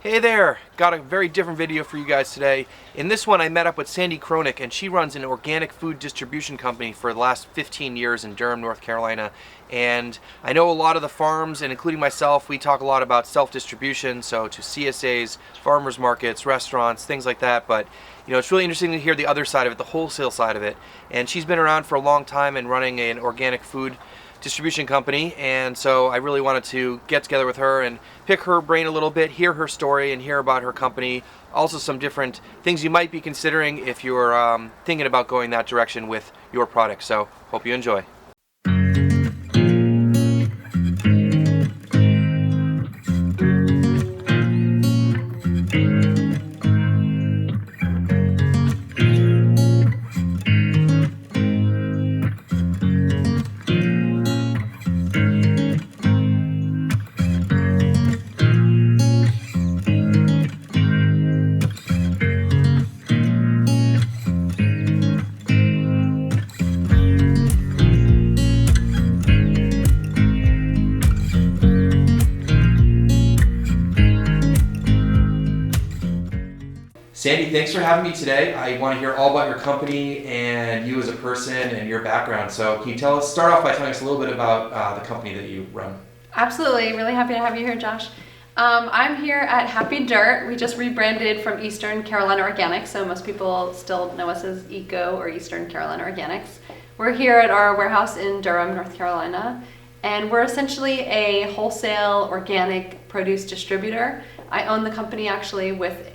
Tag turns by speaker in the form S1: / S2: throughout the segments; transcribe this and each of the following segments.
S1: Hey there! Got a very different video for you guys today. In this one I met up with Sandi Kronick, and she runs an organic food distribution company for the last 15 years in Durham, North Carolina. And I know a lot of the farms, and including myself, we talk a lot about self-distribution, so to CSAs, farmers markets, restaurants, things like that. But you know, it's really interesting to hear the other side of it, the wholesale side of it. And she's been around for a long time and running an organic food distribution company, and so I really wanted to get together with her and pick her brain a little bit, hear her story and hear about her company, also some different things you might be considering if you're thinking about going that direction with your product. So hope you enjoy. Sandi, thanks for having me today. I want to hear all about your company and you as a person and your background. So can you start off by telling us a little bit about the company that you run?
S2: Absolutely, really happy to have you here, Josh. I'm here at Happy Dirt. We just rebranded from Eastern Carolina Organics, so most people still know us as Eco or Eastern Carolina Organics. We're here at our warehouse in Durham, North Carolina, and we're essentially a wholesale organic produce distributor. I own the company actually with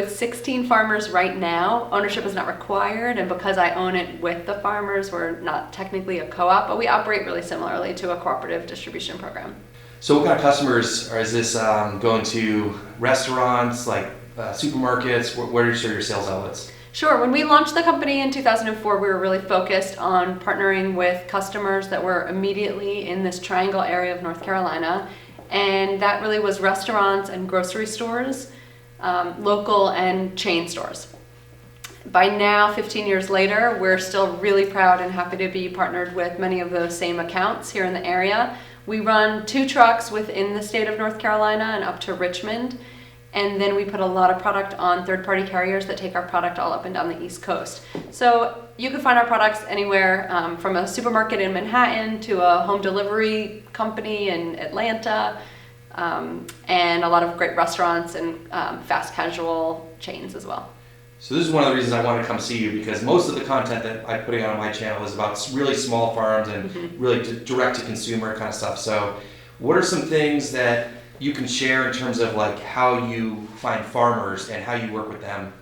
S2: 16 farmers right now. Ownership is not required, and because I own it with the farmers, we're not technically a co-op, but we operate really similarly to a cooperative distribution program.
S1: So what kind of customers is this going to? Restaurants, like supermarkets? Where are your sales outlets?
S2: Sure. When we launched the company in 2004, we were really focused on partnering with customers that were immediately in this triangle area of North Carolina, and that really was restaurants and grocery stores, local and chain stores. By now, 15 years later, we're still really proud and happy to be partnered with many of those same accounts here in the area. We run 2 trucks within the state of North Carolina and up to Richmond, and then we put a lot of product on third-party carriers that take our product all up and down the East Coast. So you can find our products anywhere from a supermarket in Manhattan to a home delivery company in Atlanta, and a lot of great restaurants and fast casual chains as well.
S1: So this is one of the reasons I wanted to come see you, because most of the content that I'm putting on my channel is about really small farms and really direct to consumer kind of stuff. So what are some things that you can share in terms of like how you find farmers and how you work with them?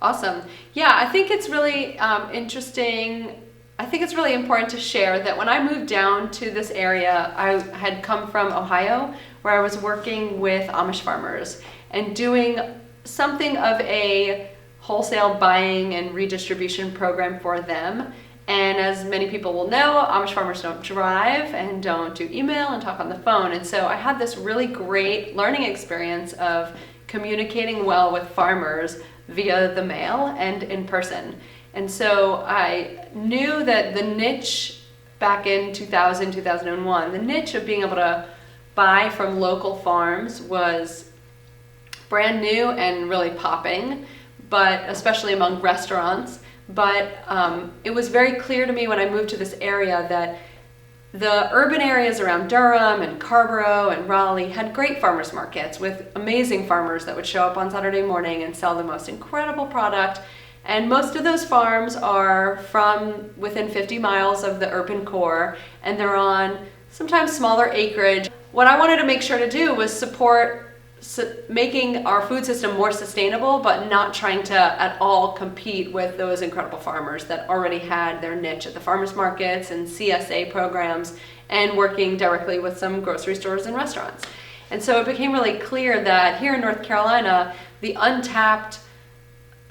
S2: Awesome. Yeah, I think it's really interesting. I think it's really important to share that when I moved down to this area, I had come from Ohio, where I was working with Amish farmers and doing something of a wholesale buying and redistribution program for them. And as many people will know, Amish farmers don't drive and don't do email and talk on the phone. And so I had this really great learning experience of communicating well with farmers via the mail and in person. And so I knew that the niche back in 2000, 2001, the niche of being able to buy from local farms was brand new and really popping, but especially among restaurants. But it was very clear to me when I moved to this area that the urban areas around Durham and Carborough and Raleigh had great farmers markets with amazing farmers that would show up on Saturday morning and sell the most incredible product. And most of those farms are from within 50 miles of the urban core, and they're on sometimes smaller acreage. What I wanted to make sure to do was support making our food system more sustainable, but not trying to at all compete with those incredible farmers that already had their niche at the farmers markets and CSA programs and working directly with some grocery stores and restaurants. And so it became really clear that here in North Carolina, the untapped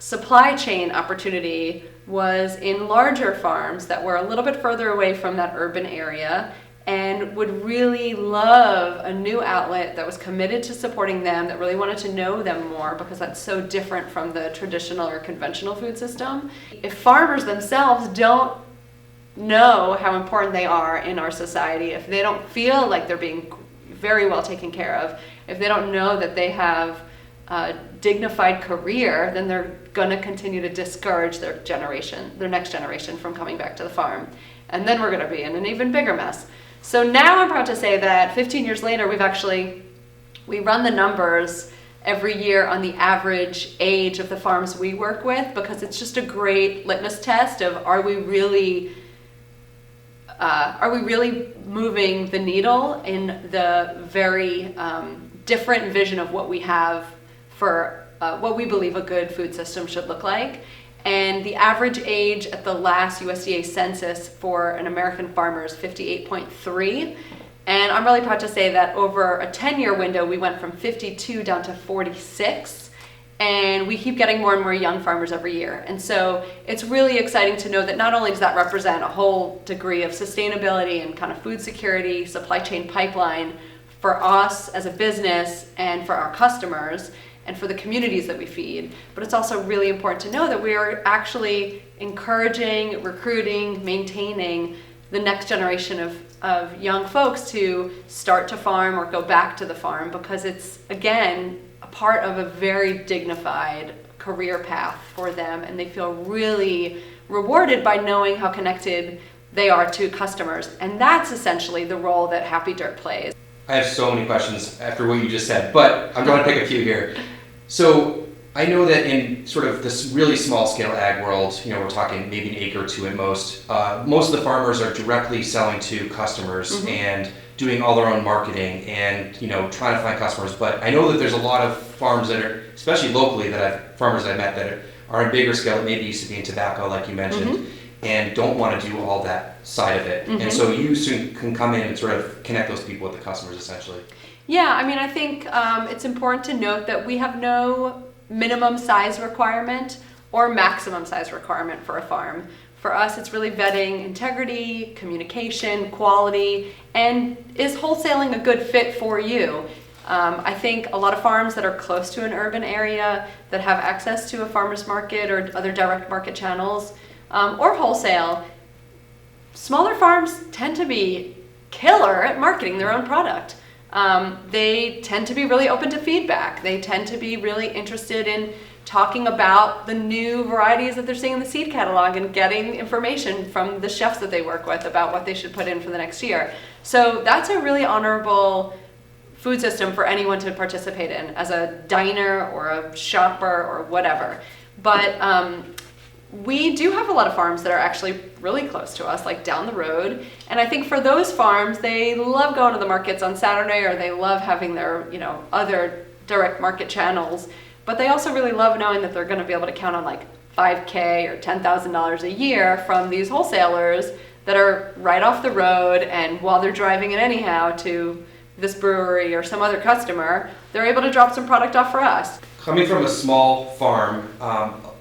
S2: supply chain opportunity was in larger farms that were a little bit further away from that urban area and would really love a new outlet that was committed to supporting them, that really wanted to know them more, because that's so different from the traditional or conventional food system. If farmers themselves don't know how important they are in our society, if they don't feel like they're being very well taken care of. If they don't know that they have a dignified career, then they're going to continue to discourage their next generation from coming back to the farm. And then we're going to be in an even bigger mess. So now I'm proud to say that 15 years later, we run the numbers every year on the average age of the farms we work with, because it's just a great litmus test of are we really moving the needle in the very different vision of what we have for what we believe a good food system should look like. And the average age at the last USDA census for an American farmer is 58.3. And I'm really proud to say that over a 10-year window, we went from 52 down to 46. And we keep getting more and more young farmers every year. And so it's really exciting to know that not only does that represent a whole degree of sustainability and kind of food security, supply chain pipeline for us as a business and for our customers and for the communities that we feed, but it's also really important to know that we are actually encouraging, recruiting, maintaining the next generation of young folks to start to farm or go back to the farm, because it's, again, a part of a very dignified career path for them, and they feel really rewarded by knowing how connected they are to customers. And that's essentially the role that Happy Dirt plays.
S1: I have so many questions after what you just said, but I'm going to pick a few here. So I know that in sort of this really small scale ag world, we're talking maybe an acre or two at most. Most of the farmers are directly selling to customers and doing all their own marketing and trying to find customers. But I know that there's a lot of farms that are, especially locally, farmers I've met that are in bigger scale that maybe used to be in tobacco, like you mentioned, and don't want to do all that side of it. And so you soon can come in and sort of connect those people with the customers, essentially.
S2: Yeah, I mean, I think it's important to note that we have no minimum size requirement or maximum size requirement for a farm. For us, it's really vetting integrity, communication, quality, and is wholesaling a good fit for you? I think a lot of farms that are close to an urban area that have access to a farmer's market or other direct market channels or wholesale, smaller farms tend to be killer at marketing their own product. They tend to be really open to feedback. They tend to be really interested in talking about the new varieties that they're seeing in the seed catalog and getting information from the chefs that they work with about what they should put in for the next year. So that's a really honorable food system for anyone to participate in as a diner or a shopper or whatever. But we do have a lot of farms that are actually really close to us, like down the road. And I think for those farms, they love going to the markets on Saturday, or they love having their, other direct market channels. But they also really love knowing that they're going to be able to count on like $5,000 or $10,000 a year from these wholesalers that are right off the road. And while they're driving it anyhow to this brewery or some other customer, they're able to drop some product off for us.
S1: Coming from a small farm,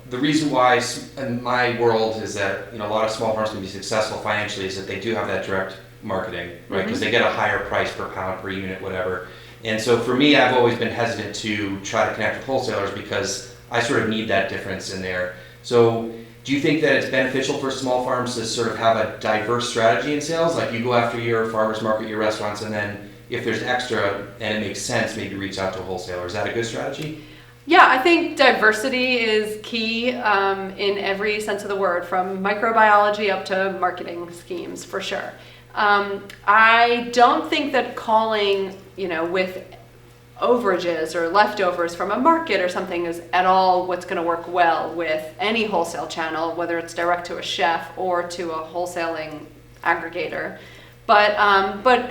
S1: the reason why in my world is that a lot of small farms can be successful financially is that they do have that direct marketing, right? Because they get a higher price per pound, per unit, whatever. And so for me, I've always been hesitant to try to connect with wholesalers because I sort of need that difference in there. So do you think that it's beneficial for small farms to sort of have a diverse strategy in sales? Like you go after your farmers market, your restaurants, and then if there's extra and it makes sense, maybe reach out to a wholesaler. Is that a good strategy?
S2: Yeah, I think diversity is key in every sense of the word, from microbiology up to marketing schemes, for sure. I don't think that calling, with overages or leftovers from a market or something is at all what's going to work well with any wholesale channel, whether it's direct to a chef or to a wholesaling aggregator. But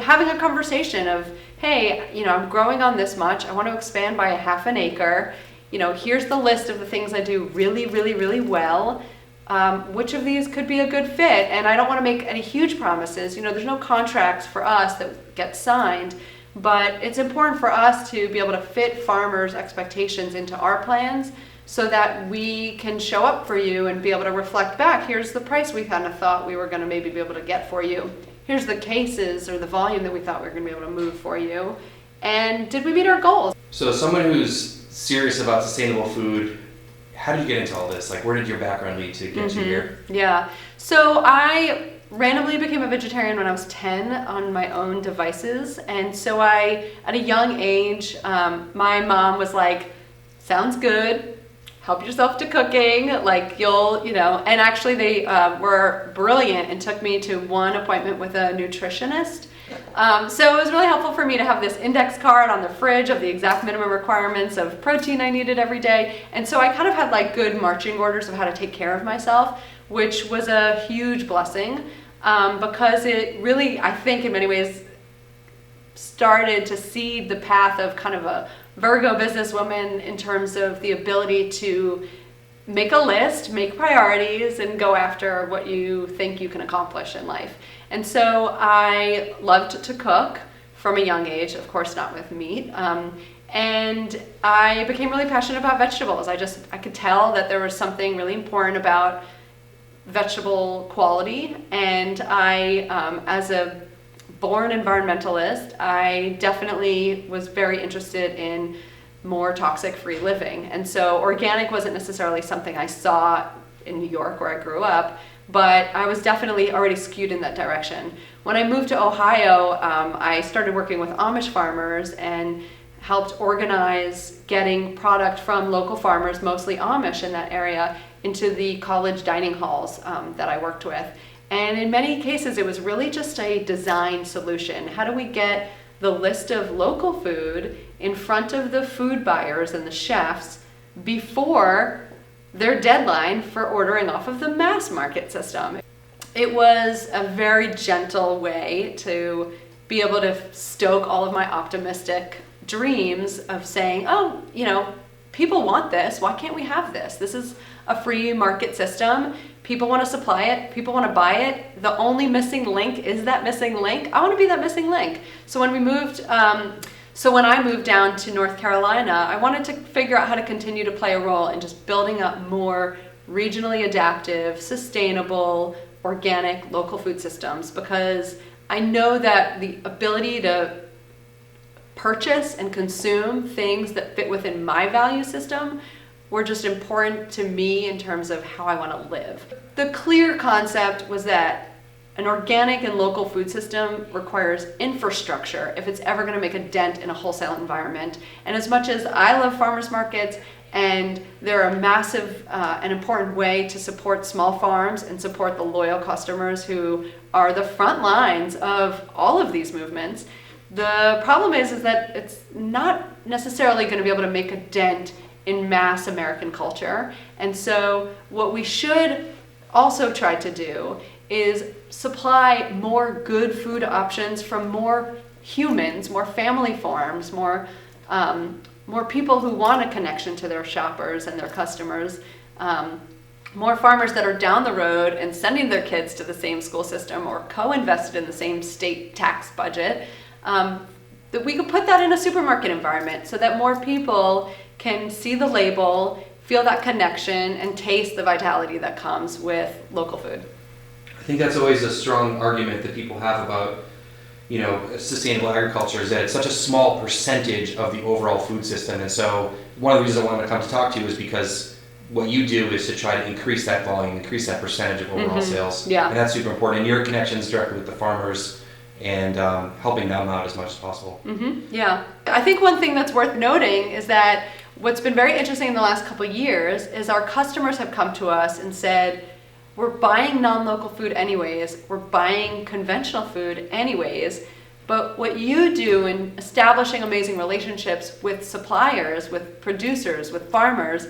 S2: having a conversation of, hey, I'm growing on this much. I want to expand by a half an acre. Here's the list of the things I do really, really, really well. Which of these could be a good fit? And I don't want to make any huge promises. There's no contracts for us that get signed, but it's important for us to be able to fit farmers' expectations into our plans so that we can show up for you and be able to reflect back. Here's the price we kind of thought we were going to maybe be able to get for you. Here's the cases or the volume that we thought we were going to be able to move for you. And did we meet our goals?
S1: So someone who's serious about sustainable food, how did you get into all this? Like, where did your background lead to get you here?
S2: Yeah. So I randomly became a vegetarian when I was 10 on my own devices. And so at a young age, my mom was like, sounds good, help yourself to cooking, like and actually they were brilliant and took me to one appointment with a nutritionist. So it was really helpful for me to have this index card on the fridge of the exact minimum requirements of protein I needed every day. And so I kind of had like good marching orders of how to take care of myself, which was a huge blessing, because it really, I think in many ways, started to seed the path of kind of a Virgo businesswoman in terms of the ability to make a list, make priorities, and go after what you think you can accomplish in life. And so I loved to cook from a young age, of course not with meat, and I became really passionate about vegetables. I could tell that there was something really important about vegetable quality, and I, as a born environmentalist, I definitely was very interested in more toxic-free living. And so organic wasn't necessarily something I saw in New York where I grew up, but I was definitely already skewed in that direction. When I moved to Ohio, I started working with Amish farmers and helped organize getting product from local farmers, mostly Amish in that area, into the college dining halls that I worked with. And in many cases, it was really just a design solution. How do we get the list of local food in front of the food buyers and the chefs before their deadline for ordering off of the mass market system? It was a very gentle way to be able to stoke all of my optimistic dreams of saying, oh, people want this. Why can't we have this? This is a free market system. People want to supply it. People want to buy it. The only missing link is that missing link. I want to be that missing link. So when I moved down to North Carolina, I wanted to figure out how to continue to play a role in just building up more regionally adaptive, sustainable, organic, local food systems, because I know that the ability to purchase and consume things that fit within my value system were just important to me in terms of how I want to live. The clear concept was that an organic and local food system requires infrastructure if it's ever going to make a dent in a wholesale environment. And as much as I love farmers markets, and they're a massive and important way to support small farms and support the loyal customers who are the front lines of all of these movements, the problem is that it's not necessarily going to be able to make a dent in mass American culture. And so what we should also try to do is supply more good food options from more humans, more family farms, more people who want a connection to their shoppers and their customers, more farmers that are down the road and sending their kids to the same school system or co-invested in the same state tax budget, that we could put that in a supermarket environment so that more people can see the label, feel that connection, and taste the vitality that comes with local food.
S1: I think that's always a strong argument that people have about, sustainable agriculture, is that it's such a small percentage of the overall food system. And so one of the reasons I wanted to come to talk to you is because what you do is to try to increase that volume, increase that percentage of overall sales.
S2: Yeah.
S1: And that's super important. And your connections directly with the farmers and helping them out as much as possible.
S2: Yeah. I think one thing that's worth noting is that what's been very interesting in the last couple of years is our customers have come to us and said, we're buying non-local food anyways, we're buying conventional food anyways, but what you do in establishing amazing relationships with suppliers, with producers, with farmers,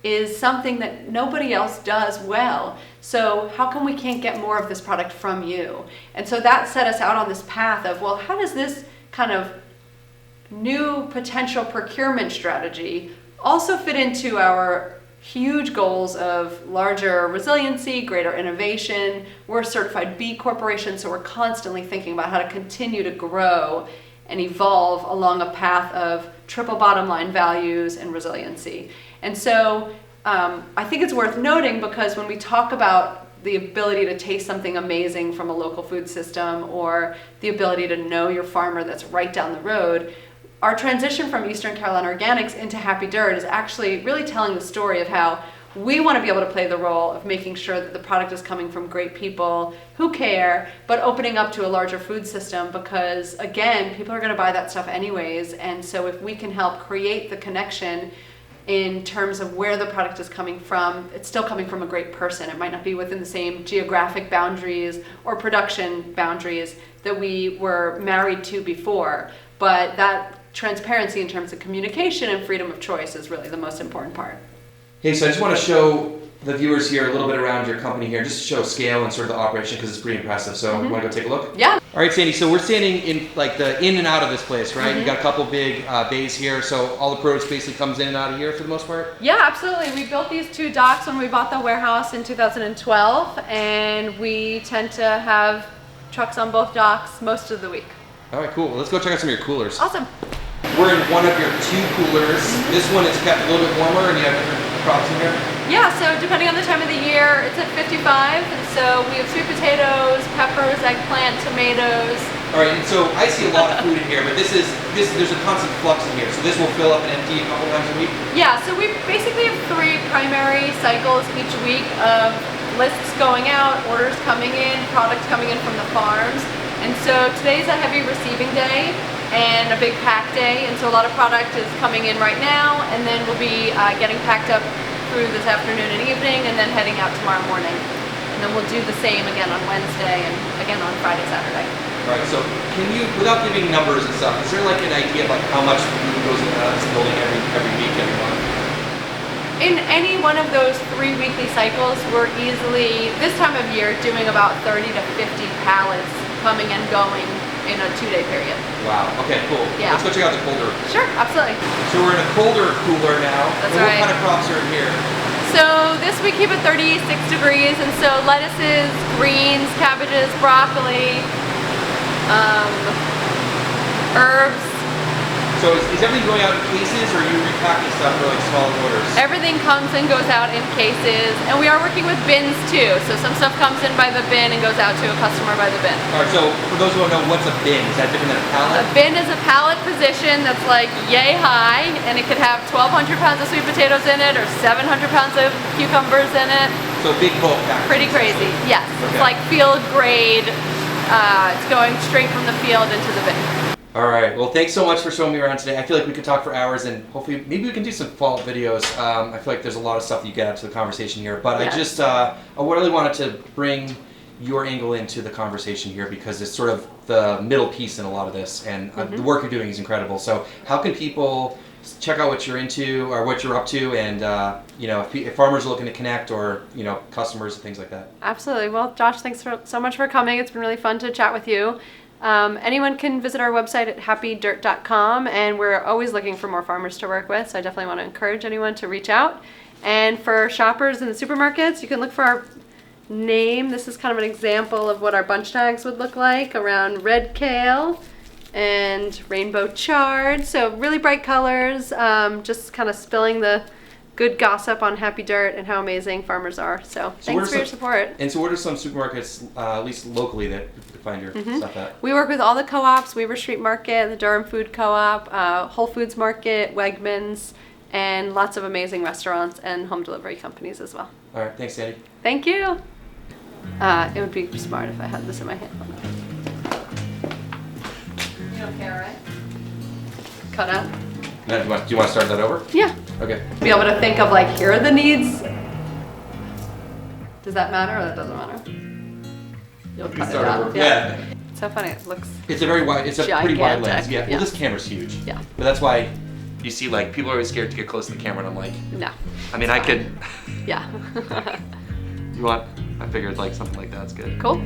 S2: is something that nobody else does well. So how come we can't get more of this product from you? And so that set us out on this path of, well, how does this kind of new potential procurement strategy also fit into our huge goals of larger resiliency, greater innovation? We're a certified B Corporation, so we're constantly thinking about how to continue to grow and evolve along a path of triple bottom line values and resiliency. And so I think it's worth noting, because when we talk about the ability to taste something amazing from a local food system, or the ability to know your farmer that's right down the road, our transition from Eastern Carolina Organics into Happy Dirt is actually really telling the story of how We want to be able to play the role of making sure that the product is coming from great people who care, but opening up to a larger food system, because again, people are going to buy that stuff anyways. And so if we can help create the connection in terms of where the product is coming from, it's still coming from a great person. It might not be within the same geographic boundaries or production boundaries that we were married to before, but that transparency in terms of communication and freedom of choice is really the most important part.
S1: Hey, so I just want to show the viewers here a little bit around your company here, just to show scale and sort of the operation, because it's pretty impressive. So you want to go take a look?
S2: Yeah.
S1: All right, Sandy, so we're standing in like the in and out of this place, right? You got a couple big bays here, so all the produce basically comes in and out of here for the most part?
S2: Yeah, absolutely. We built these 2 docks when we bought the warehouse in 2012, and we tend to have trucks on both docks most of the week.
S1: All right, cool. Well, let's go check out some of your coolers.
S2: Awesome.
S1: We're in one of your 2 coolers. This one is kept a little bit warmer, and you have different crops in here?
S2: Yeah, so depending on the time of the year, it's at 55, and so we have sweet potatoes, peppers, eggplant, tomatoes.
S1: All right, and so I see a lot of food in here, but there's a constant flux in here, so this will fill up and empty a couple times a week?
S2: Yeah, so we basically have 3 primary cycles each week of lists going out, orders coming in, products coming in from the farms. And so today's a heavy receiving day and a big pack day, and so a lot of product is coming in right now, and then we'll be getting packed up through this afternoon and evening, and then heading out tomorrow morning. And then we'll do the same again on Wednesday and again on Friday, Saturday.
S1: All right, so can you, without giving numbers and stuff, is there like an idea of like how much food goes into this building every week, every month?
S2: In any one of those 3 weekly cycles, we're easily, this time of year, doing about 30 to 50 pallets coming and going in a 2-day period.
S1: Wow, okay, cool.
S2: Yeah.
S1: Let's go check out the colder.
S2: Sure, absolutely.
S1: So we're in a colder cooler now.
S2: That's
S1: and
S2: right.
S1: What kind of crops are in here?
S2: So this we keep at 36 degrees, and so lettuces, greens, cabbages, broccoli, herbs.
S1: So is everything going out in cases, or are you repacking stuff for like small orders?
S2: Everything comes and goes out in cases, and we are working with bins too. So some stuff comes in by the bin and goes out to a customer by the bin.
S1: All right, so for those who don't know, what's a bin? Is that different than a pallet?
S2: A bin is a pallet position that's like yay high, and it could have 1,200 pounds of sweet potatoes in it or 700 pounds of cucumbers in it.
S1: So big bulk package.
S2: Pretty crazy, yes.
S1: Okay.
S2: It's like field grade. It's going straight from the field into the bin.
S1: All right, well, thanks so much for showing me around today. I feel like we could talk for hours, and hopefully maybe we can do some follow-up videos. I feel like there's a lot of stuff that you get out to the conversation here, but
S2: Yeah.
S1: I just I really wanted to bring your angle into the conversation here, because it's sort of the middle piece in a lot of this, and the work you're doing is incredible. So how can people check out what you're into or what you're up to, and you know, if farmers are looking to connect, or you know, customers and things like that?
S2: Absolutely. Well, Josh, thanks so much for coming. It's been really fun to chat with you. Anyone can visit our website at happydirt.com, and we're always looking for more farmers to work with, so I definitely want to encourage anyone to reach out. And for shoppers in the supermarkets, you can look for our name. This is kind of an example of what our bunch tags would look like around red kale and rainbow chard. So really bright colors, just kind of spilling the good gossip on Happy Dirt and how amazing farmers are. So thanks for your support.
S1: And so what are some supermarkets, at least locally, that you can find your stuff at?
S2: We work with all the co-ops, Weaver Street Market, the Durham Food Co-op, Whole Foods Market, Wegmans, and lots of amazing restaurants and home delivery companies as well.
S1: All right, thanks, Sandy.
S2: Thank you. It would be smart if I had this in my hand. You don't care, right? Cut out?
S1: Now, do you want to start that over?
S2: Yeah.
S1: Okay.
S2: Be able to think of like, here are the needs. Does that matter or that doesn't matter? You'll cut it
S1: Start
S2: out.
S1: over. Yeah.
S2: It's so funny. It looks.
S1: It's a pretty wide
S2: Gigantic,
S1: lens. Yeah.
S2: yeah.
S1: Well, this camera's huge.
S2: Yeah.
S1: But that's why you see, like, people are always scared to get close to the camera, and I'm like,
S2: No.
S1: I mean, I could.
S2: Yeah.
S1: You want? I figured like something like that's good.
S2: Cool.